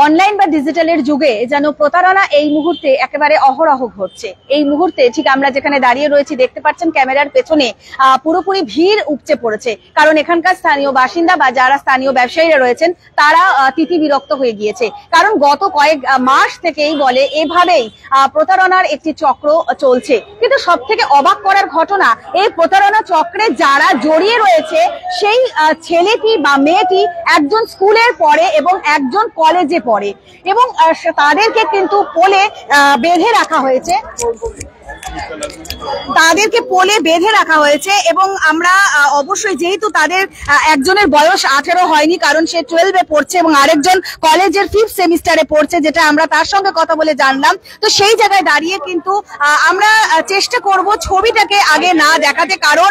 Online বা ডিজিটালের যুগে যেন প্রতারণা এই মুহূর্তে একেবারে অহরহ ঘটছে। এই মুহূর্তে ঠিক আমরা যেখানে দাঁড়িয়ে রয়েছি দেখতে পাচ্ছেন ক্যামেরার পেছনে পুরোপুরি ভিড় উপচে পড়েছে, কারণ এখানকার স্থানীয় বাসিন্দা বা যারা স্থানীয় ব্যবসায়ীরা রয়েছেন তারা তিতি বিরক্ত হয়ে গিয়েছে। কারণ গত কয়েক মাস থেকেই বলে এভাবেই প্রতারণার একটি চক্র চলছে। কিন্তু সব থেকে অবাক করার ঘটনা, এই প্রতারণা চক্রে যারা জড়িয়ে রয়েছে সেই ছেলেটি বা মেয়েটি একজন স্কুলের পড়ে এবং একজন কলেজে পড়ে, এবং তাদেরকে কিন্তু পোলে বেঁধে রাখা হয়েছে, এবং আমরা অবশ্যই যেহেতু তাদের একজনের বয়স 18 হয়নি, কারণ সে 12-এ পড়ছে এবং আরেকজন কলেজের 5th সেমিস্টারে পড়ছে, যেটা আমরা তার সঙ্গে কথা বলে জানলাম। তো সেই জায়গায় দাঁড়িয়ে কিন্তু আমরা চেষ্টা করব ছবিটাকে আগে না দেখাতে, কারণ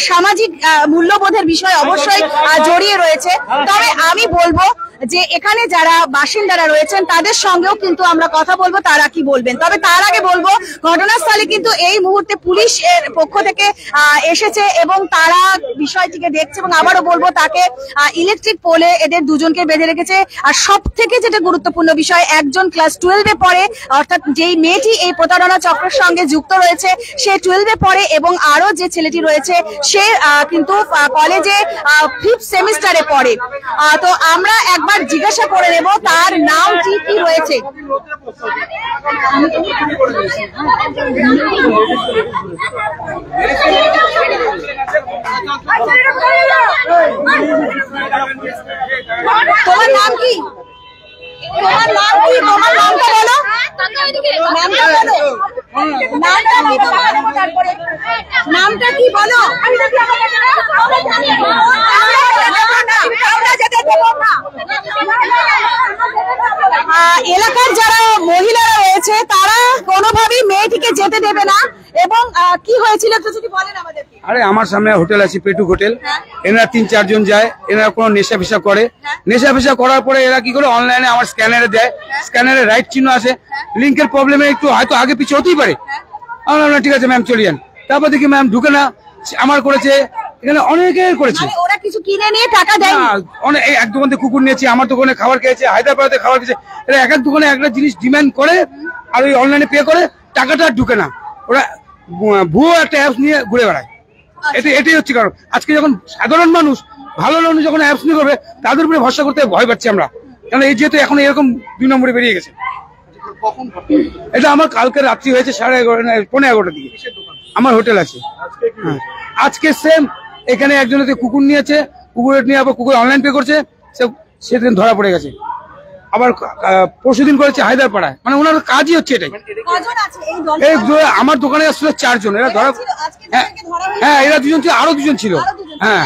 সামাজিক মূল্যবোধের বিষয় অবশ্যই জড়িয়ে রয়েছে। তবে আমি বলবো যে এখানে যারা বাসিন্দারা রয়েছেন তাদের সঙ্গেও কিন্তু আমরা কথা বলবো, তারা কি বলবেন। তবে তার আগে বলবো ঘটনাস্থলে কিন্তু এই মুহূর্তে পুলিশের পক্ষ থেকে এসেছে এবং তারা বিষয়টিকে দেখছে, এবং আবারও বলবো তাকে ইলেকট্রিক পোলে এদের দুজনকে বেঁধে রেখেছে। আর সব থেকে যেটা গুরুত্বপূর্ণ বিষয়, একজন ক্লাস 12-এ পড়ে, অর্থাৎ যেই মেয়েটি এই প্রতারণা চক্রের সঙ্গে যুক্ত রয়েছে সে 12-এ পড়ে, এবং আরো যে ছেলেটি রয়েছে সে কিন্তু কলেজে 5th সেমিস্টারে পড়ে। তো আমরা একবার জিজ্ঞাসা করে নেব তার নাম কি রয়েছে। তোমার নাম কি? তোমার নামটা বলো। নামটা কি বলো? এলাকার যারা মহিলারা রয়েছে তারা কোনোভাবেই মেয়েটিকে যেতে দেবে না, এবং কি হয়েছিল একটু যদি বলেন আমাদেরকে। আরে আমার সামনে হোটেল আছে, পেটুক হোটেল, এনারা 3-4 জন যায়, এনারা কোনো নেশা ফেশা করে, নেশা ফেশা করার পরে এরা কি করে অনলাইনে আমার স্ক্যানারে দেয়, স্ক্যানারে রাইট চিহ্ন আছে, লিঙ্কের প্রবলেমে একটু হয়তো আগে পিছিয়ে হতেই পারে। আমরা ঠিক আছে ম্যাম চলে যান, তারপর দেখি ম্যাম ঢুকে না, আমার করেছে, এখানে অনেকের করেছে। ওরা কিছু কিনে নিয়ে টাকা দেয় না, অনেক এক দোকান থেকে কুকুর নিয়েছে, আমার দোকানে খাবার খেয়েছে, হায়দ্রাবাদে খাবার খেয়েছে, এরা এক এক দোকানে একটা জিনিস ডিমান্ড করে আর ওই অনলাইনে পে করে, টাকাটা ঢুকে না, ওরা ভুয়ো একটা অ্যাপস নিয়ে ঘুরে বেড়ায়। এটাই হচ্ছে কারণ। আজকে যখন সাধারণ মানুষ ভালো মানুষ যখন অ্যাপস নিয়ে করবে তাদের উপরে ভরসা করতে ভয় পাচ্ছি আমরা, কারণ এই যেহেতু এখন এরকম 2 নম্বরে বেরিয়ে গেছে। এটা আমার কালকে রাত্রি হয়েছে 11:30 দিকে, আমার হোটেল আছে। আজকে সেম এখানে একজন কুকুর নিয়েছে, কুকুরের নিয়ে আবার কুকুর অনলাইন পে করছে, সেদিন ধরা পড়ে গেছে। আবার পরশুদিন করেছে হায়দ্রাপাড়ায়, মানে ওনার কাজই হচ্ছে এটাই। এই আমার দোকানে আসছিল 4 জন, এরা ধরা, হ্যাঁ এরা 2 জন ছিল, আরো 2 জন ছিল, হ্যাঁ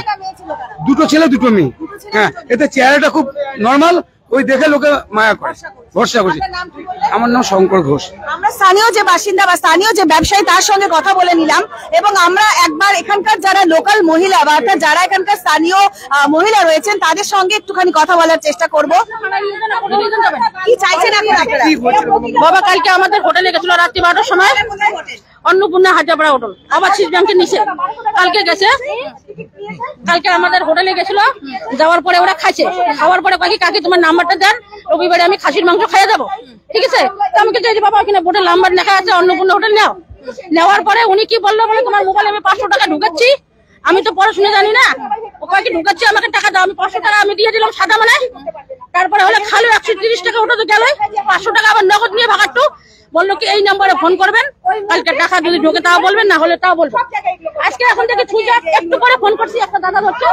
2 ছেলে 2 মেয়ে। হ্যাঁ এতে চেহারাটা খুব নর্মাল, ওই দেখে লোকে মায়া করে, ভরসা করছে। আমার নাম শঙ্কর ঘোষ। আমরা স্থানীয় যে বাসিন্দা বা স্থানীয় যে ব্যবসায়ী তার সঙ্গে কথা বলে নিলাম, এবং আমরা একবার এখানকার যারা লোকাল মহিলা বা যারা এখানকার স্থানীয় মহিলা রয়েছেন তাদের সঙ্গে একটুখানি কথা বলার চেষ্টা করব। কি চাইছেন আপনারা? বাবা কালকে আমাদের হোটেলে গেছিল রাত্রি 12টার সময়, অন্নপূর্ণা হাজারপাড়া হোটেল, আবার সিস ব্যাংকের নিচে। কালকে আমাদের হোটেলে গেছিল, যাওয়ার পরে ওরা খাইছে, খাওয়ার পরে কাকি কাকি তোমার নাম্বারটা দেন, রবিবারে আমি খাসির মাংস খাইয়ে যাবো, ঠিক আছে। আমি কিন্তু বাবা ওখানে বোর্ডের নাম্বার লেখা আছে অন্নপূর্ণা হোটেল নাও। নেওয়ার পরে উনি কি বললো, বলে তোমার মোবাইলে আমি 500 টাকা ঢুকাচ্ছি, আমি তো পড়াশুনে জানি না, ও কাকি ঢুকাচ্ছি আমাকে টাকা দাও, আমি 500 টাকা আমি দিয়ে দিলাম সাদা মানে। তারপরে হলে খালো 130 টাকা ওটা তো গেল, 500 টাকা আবার নগদ নিয়ে ভাগাট্টু বললো কি এই নম্বরে ফোন করবেন, কালকে টাকা যদি ঢোকে তাও বলবেন, না হলে তাও বলবেন। আজকে এখন থেকে ছুঁজে একটু করে ফোন করছি, একটা দাদা ধরছে,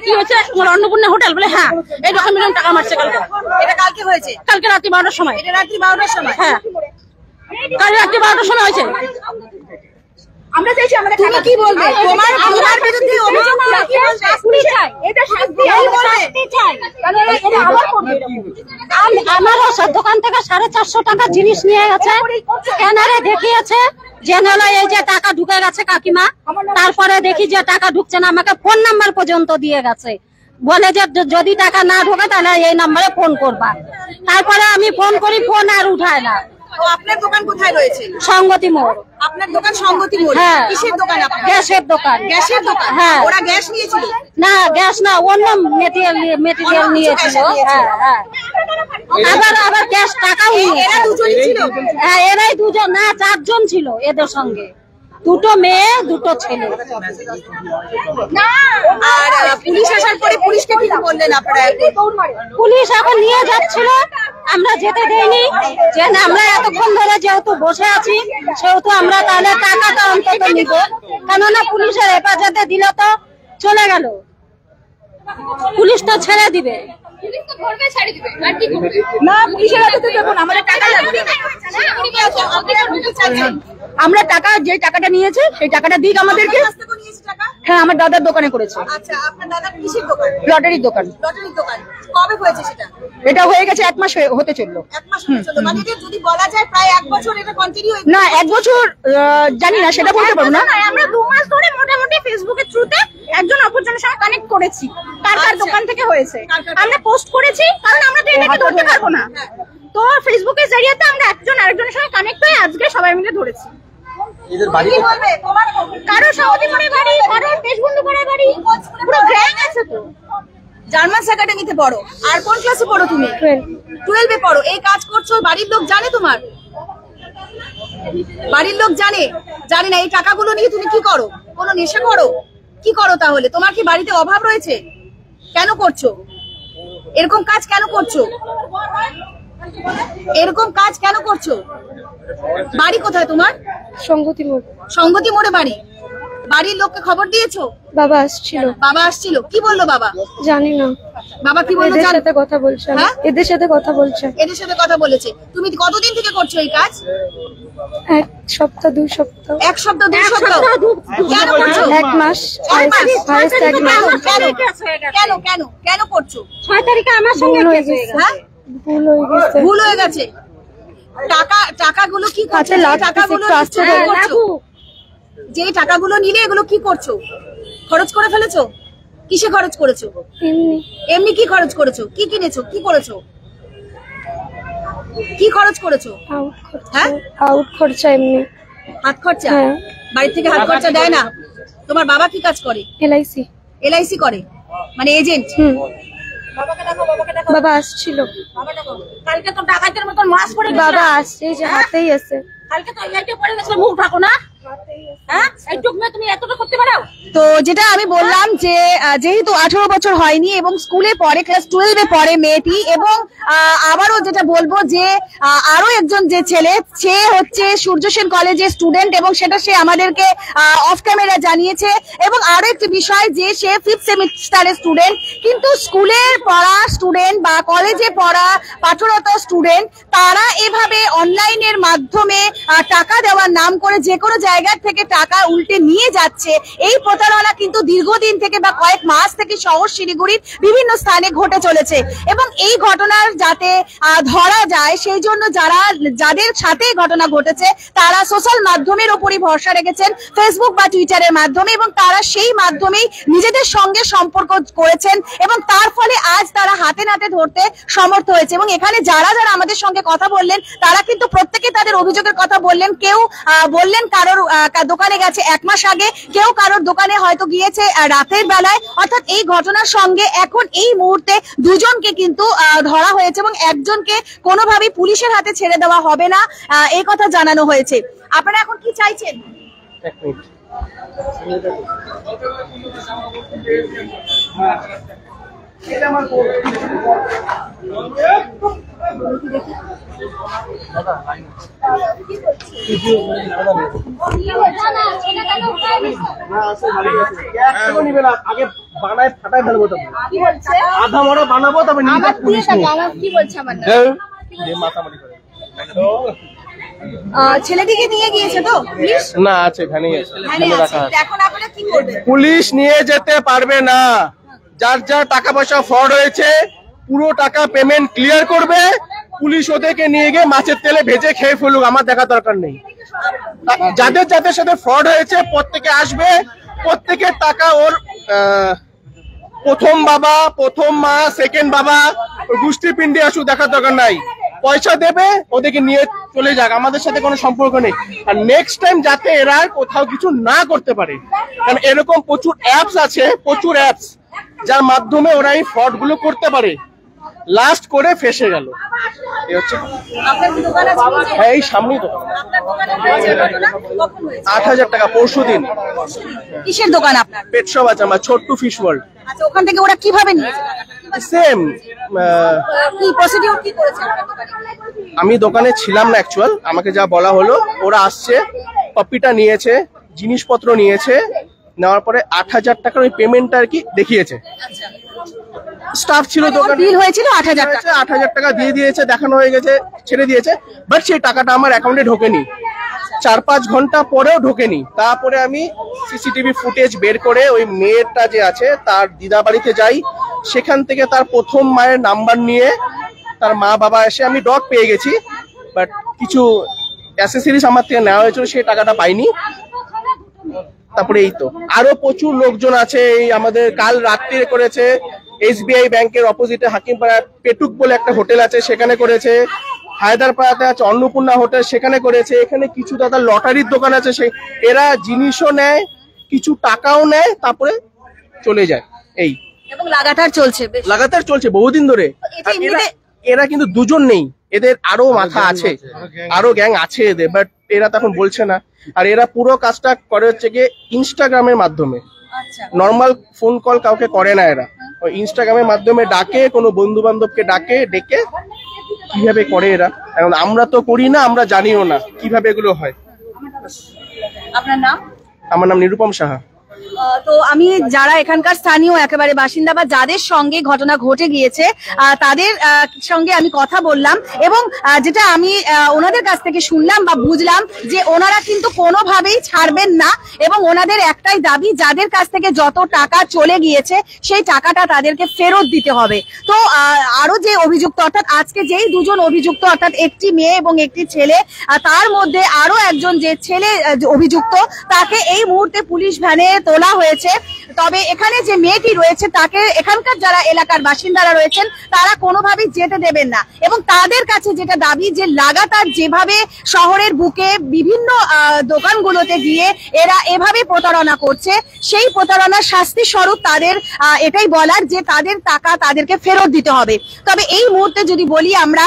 কি হয়েছে তোমার অন্নপূর্ণা হোটেল, বলে হ্যাঁ এইরকম এরকম টাকা মারছে কালকে। এটা কালকে হয়েছে? কালকে রাত্রি 12টার সময়। এটা রাত্রি 12টার সময়? হ্যাঁ কাল রাত্রি 12টার সময় হয়েছে। আমরা চাইছি আমাদের তুমি কি বলবে? তোমার বিরুদ্ধে অভিযোগ কি বলবে? শাস্তি চাই, এটা শাস্তি চাই। আমার দোকান থেকে 450 টাকা জিনিস নিয়ে গেছে, স্ক্যানারে দেখিয়েছে যে এই যে টাকা ঢুকে গেছে কাকিমা, তারপরে দেখি যে টাকা ঢুকছে না, আমাকে ফোন নাম্বার পর্যন্ত দিয়ে গেছে, বলে যে যদি টাকা না ঢোকে তাহলে এই নাম্বারে ফোন করবা। তারপরে আমি ফোন করি, ফোন আর উঠায় না। আপনার দোকান কোথায় রয়েছে? সংগতি মোড়। আপনার দোকান সংগতি মোড়? হ্যাঁ। কিসের দোকান আপনার? গ্যাসের দোকান। গ্যাসের দোকান? হ্যাঁ। ওরা গ্যাস নিয়েছিল? না গ্যাস না, অন্য মেটেরিয়াল নিয়েছিল। হ্যাঁ হ্যাঁ। আবার ক্যাশ টাকাও এরা দুজনই ছিল? হ্যাঁ, এরাই দুজন না, 4 জন ছিল এদের সঙ্গে, 2টো মেয়ে 2টো ছেলে। আর পুলিশ আসার পরে পুলিশকে কি বললেন আপনারা? পুলিশ এখন নিয়ে যাচ্ছিল, আমরা যেতে দেইনি, যে না, আমরা এতক্ষণ ধরে যেহেতু বসে আছি সেহেতু আমরা তাহলে টাকাটা অন্তত নিব, কেননা পুলিশের হেফাজতে দিলে তো চলে গেল, পুলিশ তো ছেড়ে দিবে না, পুলিশের হাতে তো দেবো না, আমাদের টাকা লাগবে। আমরা টাকা, যে টাকাটা নিয়েছে সেই টাকাটা দিক আমাদেরকে। হ্যাঁ, আমার দাদার দোকানে করেছে। আচ্ছা, আপনার দাদার কিসের দোকান? লটারির দোকান। লটারির দোকান। কবে হয়েছে সেটা? এটা হয়ে গেছে 1 মাস হতে চললো। 1 মাস হয়ে চললো। মানে এটা যদি বলা যায় প্রায় 1 বছর এটা কন্টিনিউ হয়েছে। না, 1 বছর জানি না, সেটা বলতে পারবো না। আমরা 2 মাস ধরে মোটামুটি ফেসবুকের থ্রুতে একজন অপরজনের সঙ্গে কানেক্ট করেছি, কার কার দোকান থেকে হয়েছে আমরা পোস্ট করেছি, কারণ আমরা তো এটাকে ধরতে পারবো না। তো ফেসবুকের জরিয়াতে আমরা একজন আরেকজনের সঙ্গে কানেক্ট হয়ে আজকে সবাই মিলে ধরেছি। এদের বাড়ি কি বলবে? তোমার কারো সৌদিপুরে বাড়ি, কারো দেশবন্ধুপুরে বাড়ি, পুরো গ্যাং আছে তো। জার্মান একাডেমিতে পড়ো। আর কোন ক্লাসে পড়ো তুমি? 12 এ পড়ো। এই কাজ করছো, বাড়ির লোক জানে তোমার? বাড়ির লোক জানে? জানে না। এই টাকাগুলো নিয়ে তুমি কি করো? কোনো নেশা করো? কি করো তাহলে? তোমার কি বাড়িতে অভাব রয়েছে? কেন করছো এরকম কাজ? কেন করছো এরকম কাজ? কেন করছো? বাড়ি কোথায় তোমার? সংগতি মোড়। সংগতি মোড়ে বাড়ি। বাড়ির লোককে খবর দিয়েছো? বাবা আসছিল। বাবা আসছিল, কি বললো বাবা? জানি না, বাবা কি বললো? এদের সাথে কথা বলছে। হ্যাঁ? এদের সাথে কথা বলছে। এদের সাথে কথা বলেছে। তুমি কতদিন থেকে করছো এই কাজ? 1 সপ্তাহ 2 সপ্তাহ। 1 সপ্তাহ 2 সপ্তাহ? কেন করছো? 1 মাস। এক মাস? হাইয়েস্ট 1 মাস। কেন কেন কেন করছো? 6 তারিখে আমার সঙ্গে ভুল হয়ে কেস হয়ে গেছে। গেছে। হ্যাঁ, ভুল হয়ে গেছে। ভুল হয়ে গেছে। টাকাগুলো কি করছো? হাতে লাগতেছে, টাকাগুলো একটু আস্তে নিশ্চয়ই বলো। করছো। যে টাকাগুলো নিলে এগুলো কি করছো? খরচ করে ফেলেছো? কিসে খরচ করেছো? এমনি এমনি কি খরচ করেছো? কি কিনেছো? কি করেছো? কি খরচ করেছো? আউট খরচা। হ্যাঁ? আউট খরচা এমনি। হাত খরচা? হ্যাঁ। বাড়ি থেকে হাত খরচা দেয় না? তোমার বাবা কি কাজ করে? এলআইসি। এলআইসি করে, মানে এজেন্ট? বাবা আসছিল। কালকে তো ডাকাতের মতন মাছ পড়ে গেছিল। বাবা আসছে, এই যে হাতেই আছে। কালকে তো এইটা পড়ে গেছিল, মুখ ঢাকো না। হ্যাঁ, এইটুক মেয়ে তুমি এতটা করতে পারো? তো যেটা আমি বললাম যে যেহেতু 18 বছর হয়নি এবং স্কুলে পড়ে, ক্লাস 12 এ পড়ে মেয়েটি, এবং আবারও যেটা বলবো যে আরো একজন যে ছেলে, সে হচ্ছে সূর্য সেন কলেজের স্টুডেন্ট, এবং সেটা সে আমাদেরকে অফ ক্যামেরা জানিয়েছে। এবং আরো একটি বিষয় যে সে 5th সেমিস্টারের স্টুডেন্ট, কিন্তু স্কুলের পড়া স্টুডেন্ট বা কলেজে পড়া পাঠরত স্টুডেন্ট, তারা এভাবে অনলাইনের মাধ্যমে টাকা দেওয়ার নাম করে যে কোনো জায়গা থেকে টাকা উল্টে নিয়ে যাচ্ছে। এই প্রতারণা কিন্তু দীর্ঘদিন থেকে বা কয়েক মাস থেকে শহর শিলিগুড়ির বিভিন্ন স্থানে ঘটে চলেছে, এবং এই ঘটনার যাতে ধরা যায় সেই জন্য যাদের সাথে ঘটনা ঘটেছে তারা সোশ্যাল মাধ্যমের উপরই ভরসা রেখেছেন, ফেসবুক বা টুইটারের মাধ্যমে, এবং তারা সেই মাধ্যমেই নিজেদের সঙ্গে সম্পর্ক করেছেন, এবং তার ফলে আজ তারা হাতে নাতে ধরতে সমর্থ হয়েছে। এবং এখানে যারা যারা আমাদের সঙ্গে কথা বললেন তারা কিন্তু প্রত্যেকে তাদের অভিযোগের কথা বললেন। কেউ বললেন কারোর দোকানে গেছে 1 মাস আগে, কেউ কারোর দোকানে হয়তো গিয়েছে রাতের বেলায়। অর্থাৎ এই ঘটনার সঙ্গে এখন এই মুহূর্তে 2 জনকে কিন্তু ধরা হয়েছে, এবং একজনকে কোনোভাবেই পুলিশের হাতে ছেড়ে দেওয়া হবে না, এই কথা জানানো হয়েছে। আপনারা এখন কি চাইছেন? আগে বানায় ফাটাই ফেলবো, আধা মরা বানাবো, তবে কি বলছে আমার নাম? মাতামারি করে ছেলেটিকে নিয়ে গিয়েছে তো পুলিশ? না, আছে ভ্যানে আছে। ভ্যানে আছে। এখন আপনারা কি করবেন? পুলিশ নিয়ে যেতে পারবে না। যার যার টাকা পয়সা ফ্রড হয়েছে পুরো টাকা পেমেন্ট ক্লিয়ার করবে, পুলিশ ওদেরকে নিয়ে গিয়ে মাছের তেলে ভেজে খেয়ে ফেলুক, আমার দেখা দরকার নেই। যাদের যাদের সাথে ফ্রড হয়েছে প্রত্যেকে আসবে, প্রত্যেকের টাকা ওর প্রথম বাবা, প্রথম মা, সেকেন্ড বাবা, গোষ্ঠী পিণ্ডে আসুক, দেখার দরকার নাই। পয়সা দেবে, ওদেরকে নিয়ে চলে যাক, আমাদের সাথে কোনো সম্পর্ক নেই। আর নেক্সট টাইম যাতে এরা কোথাও কিছু না করতে পারে, কারণ এরকম প্রচুর অ্যাপস আছে, প্রচুর অ্যাপস যার মাধ্যমে ওরা এই ফ্রড গুলো করতে পারে। লাস্ট করে ফেসে গেল। এই হচ্ছে আপনার কি দোকান আছে নিজে? হ্যাঁ, এই সামনেই দোকান। আপনার দোকানে হয়েছে ঘটনা? কখন হয়েছে? 8,000 টাকা পরশুদিন। কিসের দোকান আপনার? পেট শপ আছে আমার, ছোট্ট ফিশ ওয়ার্ল্ড। আচ্ছা, ওখান থেকে ওরা কিভাবে নিয়েছে? সেম। কি প্রসিডিউর কি করেছে আপনার দোকানে? আমি দোকানে ছিলাম না অ্যাকচুয়াল, আমাকে যা বলা হলো, ওরা আসছে, কপিটা নিয়েছে, জিনিসপত্র নিয়েছে, নেওয়ার পরে 8,000 টাকার ওই পেমেন্টটা আর কি দেখিয়েছে। স্টাফ ছিল দোকানে, বিল হয়েছিল 8,000 টাকা। 8,000 টাকা দিয়ে দিয়েছে, দেখানো হয়ে গেছে, ছেড়ে দিয়েছে, বাট সেই টাকাটা আমার অ্যাকাউন্টে ঢোকেনি। 4-5 ঘন্টা পরেও ঢোকেনি। তারপরে আমি সিসিটিভি ফুটেজ বের করে ওই মেয়েটা যে আছে তার দিদা বাড়িতে যাই, সেখান থেকে তার প্রথম মায়ের নাম্বার নিয়ে তার মা বাবা এসে আমি ডগ পেয়ে গেছি, বাট কিছু অ্যাসেসরিজ আমার থেকে নেওয়া হয়েছিল, সেই টাকাটা পাইনি। তারপরে এই তো আরো প্রচুর লোকজন আছে। এই আমাদের কাল রাত্রে করেছে SBI ব্যাংকের অপোজিটে হাকিমপাড়া পেটুক বলে একটা হোটেল আছে, সেখানে করেছে। হায়দারপাড়াতে আছে অন্নপূর্ণা হোটেল, সেখানে করেছে। এখানে কিছু দাদা লটারির দোকান আছে, সেই এরা জিনিসও নেয়, কিছু টাকাও নেয়, তারপরে চলে যায়। এই এবং লাগাতার চলছে বেশ। লাগাতার চলছে বহুদিন ধরে। এটা আর এমনিতে- এরা কিন্তু দুজন নেই, এদের আরো মাথা আছে, আরো গ্যাং আছে এদের, বাট এরা তখন বলছে না। আর এরা পুরো কাজটা করে হচ্ছে গিয়ে ইনস্টাগ্রামের মাধ্যমে, আচ্ছা, নর্মাল ফোন কল কাউকে করে না এরা, ওই ইনস্টাগ্রামের মাধ্যমে ডাকে, কোনো বন্ধু বান্ধবকে ডেকে কিভাবে করে এরা। এখন আমরা তো করি না, আমরা জানিও না কিভাবে এগুলো হয়। আপনার নাম? আমার নাম নিরুপম সাহা। তো আমি যারা এখানকার স্থানীয় একেবারে বাসিন্দা বা যাদের সঙ্গে ঘটনা ঘটে গিয়েছে তাদের সঙ্গে আমি কথা বললাম, এবং যেটা আমি ওনাদের কাছ থেকে শুনলাম বা বুঝলাম যে ওনারা কিন্তু কোনোভাবেই ছাড়বেন না, এবং ওনাদের একটাই দাবি, যাদের কাছ থেকে যত টাকা চলে গিয়েছে সেই টাকাটা তাদেরকে ফেরত দিতে হবে। তো আরো যে অভিযুক্ত, অর্থাৎ আজকে যেই দুজন অভিযুক্ত, অর্থাৎ একটি মেয়ে এবং একটি ছেলে, তার মধ্যে আরো একজন যে ছেলে অভিযুক্ত, তাকে এই মুহূর্তে পুলিশ ভ্যানে তোলা হয়েছে। তবে এখানে যে মেয়েটি রয়েছে তাকে এখানকার যারা এলাকার বাসিন্দারা রয়েছেন তারা কোনোভাবেই যেতে দেবেন না, এবং তাদের কাছে যেটা দাবি যে লাগাতার যেভাবে শহরের বুকে বিভিন্ন দোকানগুলোতে গিয়ে এরা এভাবে প্রতারণা করছে, সেই প্রতারণার শাস্তি স্বরূপ তাদের এটাই বলার যে তাদের টাকা তাদেরকে ফেরত দিতে হবে। তবে এই মুহূর্তে যদি বলি আমরা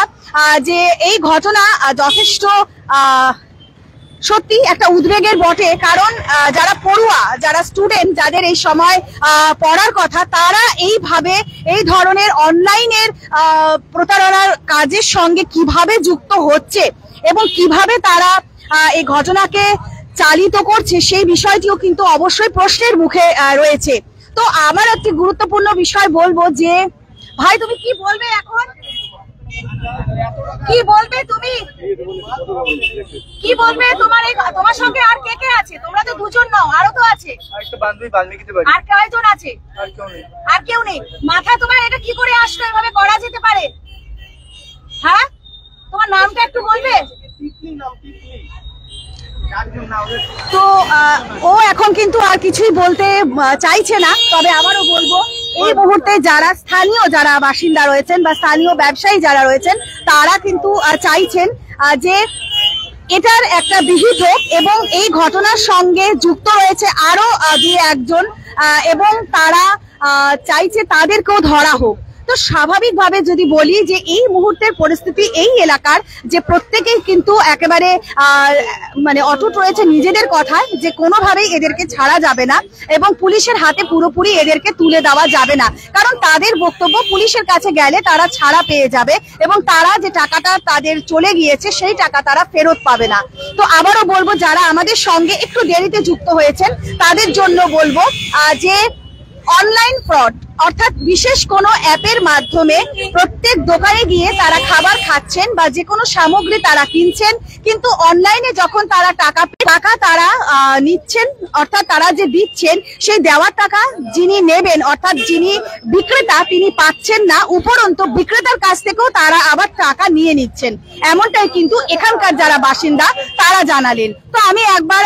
যে এই ঘটনা যথেষ্ট সত্যি একটা উদ্বেগের বটে, কারণ যারা পড়ুয়া, যারা স্টুডেন্ট, যাদের এই সময় পড়ার কথা, তারা এইভাবে এই ধরনের অনলাইনের প্রতারণার কাজের সঙ্গে কিভাবে যুক্ত হচ্ছে এবং কিভাবে তারা এই ঘটনাকে চালিত করছে, সেই বিষয়টিও কিন্তু অবশ্যই প্রশ্নের মুখে রয়েছে। তো আমার একটি গুরুত্বপূর্ণ বিষয় বলবো যে, ভাই তুমি কি বলবে এখন? কি বলবে তুমি? কি বলবে? তোমার সঙ্গে আর কে কে আছে? তোমরা তো দুজন নও, আরো তো আছে। আর কয়জন আছে? আর কেউ নেই। মাথা তোমার এটা কি করে আসলো? এভাবে করা যেতে পারে? হ্যাঁ, তোমার নামটা একটু বলবে? তো ও এখন কিন্তু আর কিছুই বলতে চাইছে না। তবে আবারও বলবো, এই মুহূর্তে যারা স্থানীয় যারা বাসিন্দা রয়েছেন বা স্থানীয় ব্যবসায়ী যারা রয়েছেন, তারা কিন্তু চাইছেন যে এটার একটা বিহিত হোক, এবং এই ঘটনার সঙ্গে যুক্ত রয়েছে আরো 2-1 এবং তারা চাইছে তাদেরকেও ধরা হোক। তো স্বাভাবিকভাবে যদি বলি যে এই মুহূর্তের পরিস্থিতি এই এলাকার, যে প্রত্যেকেই কিন্তু একেবারে মানে অটুট রয়েছে নিজেদের কথায় যে কোনোভাবেই এদেরকে ছাড়া যাবে না, এবং পুলিশের হাতে পুরোপুরি এদেরকে তুলে দেওয়া যাবে না, কারণ তাদের বক্তব্য পুলিশের কাছে গেলে তারা ছাড়া পেয়ে যাবে, এবং তারা যে টাকাটা তাদের চলে গিয়েছে সেই টাকা তারা ফেরত পাবে না। তো আবারও বলবো, যারা আমাদের সঙ্গে একটু দেরিতে যুক্ত হয়েছেন তাদের জন্য বলবো যে অনলাইন ফ্রড, অর্থাৎ বিশেষ কোনো অ্যাপের মাধ্যমে প্রত্যেক দোকানে গিয়ে তারা খাবার খাচ্ছেন বা যে কোনো সামগ্রী তারা কিনছেন, কিন্তু অনলাইনে যখন তারা টাকা তারা নিচ্ছেন, অর্থাৎ তারা যে দিচ্ছেন সেই দেওয়ার টাকা যিনি নেবেন, অর্থাৎ যিনি বিক্রেতা, তিনি পাচ্ছেন না, উপরন্তু বিক্রেতার কাছ থেকেও তারা আবার টাকা নিয়ে নিচ্ছেন। এমনটাই কিন্তু এখানকার যারা বাসিন্দা তারা জানালেন। তো আমি একবার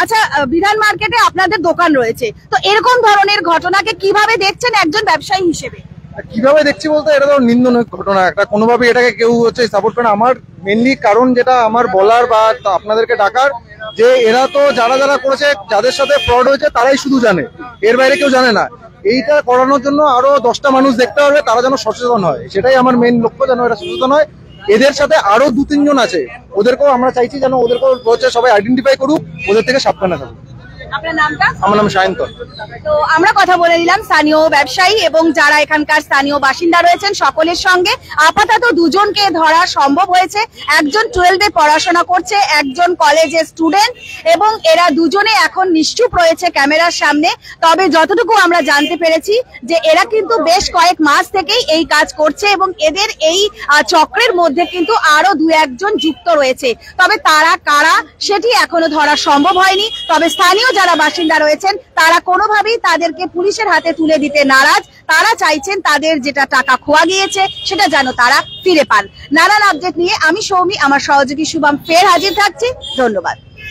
আচ্ছা, বিধান মার্কেটে আপনাদের দোকান রয়েছে, তো এরকম ধরনের ঘটনাকে কিভাবে দেখছেন একজন ব্যবসায়ী হিসেবে? কিভাবে দেখছি বলতে, এটা তো নিন্দনীয় ঘটনা একটা, কোনোভাবে এটাকে কেউ সাপোর্ট করে না। আমার মেনলি কারণ যেটা আমার বলার বা আপনাদেরকে ডাকার, যে এরা তো যারা যারা করেছে, যাদের সাথে ফ্রড হয়েছে তারাই শুধু জানে, এর বাইরে কেউ জানে না। এইটা করানোর জন্য আরো 10টা মানুষ দেখতে হবে, তারা যেন সচেতন হয়। সেটাই আমার মেইন লক্ষ্য, যেন এরা সচেতন হয়। এদের সাথে আরো 2-3 জন আছে, ওদেরকেও আমরা চাইছি যেন ওদেরকেও হচ্ছে সবাই আইডেন্টিফাই করুক, ওদের থেকে সাবধানে থাকুক। আপনার নামটা? আমার নাম সায়ন্তন। তো আমরা কথা বলে নিলাম স্থানীয় ব্যবসায়ী এবং যারা এখানকার স্থানীয় বাসিন্দা রয়েছেন সকলের সঙ্গে। আপাতত দুজনকে ধরা সম্ভব হয়েছে, একজন 12-এ পড়াশোনা করছে, একজন কলেজের স্টুডেন্ট, এবং এরা দুজনে এখন নিশ্চুপ রয়েছে ক্যামেরার সামনে। তবে যতটুকু আমরা জানতে পেরেছি যে এরা কিন্তু বেশ কয়েক মাস থেকেই এই কাজ করছে এবং এদের এই চক্রের মধ্যে কিন্তু আরো 2-1 জন যুক্ত রয়েছে। তবে তারা কারা সেটি এখনো ধরা সম্ভব হয়নি। তবে স্থানীয় যারা বাসিন্দা রয়েছেন তারা কোনোভাবেই তাদেরকে পুলিশের হাতে তুলে দিতে নারাজ। তারা চাইছেন তাদের যেটা টাকা খোয়া গিয়েছে সেটা যেন তারা ফিরে পান। নানান আপডেট নিয়ে আমি সৌমি, আমার সহযোগী শুভম ফের হাজির থাকছি। ধন্যবাদ।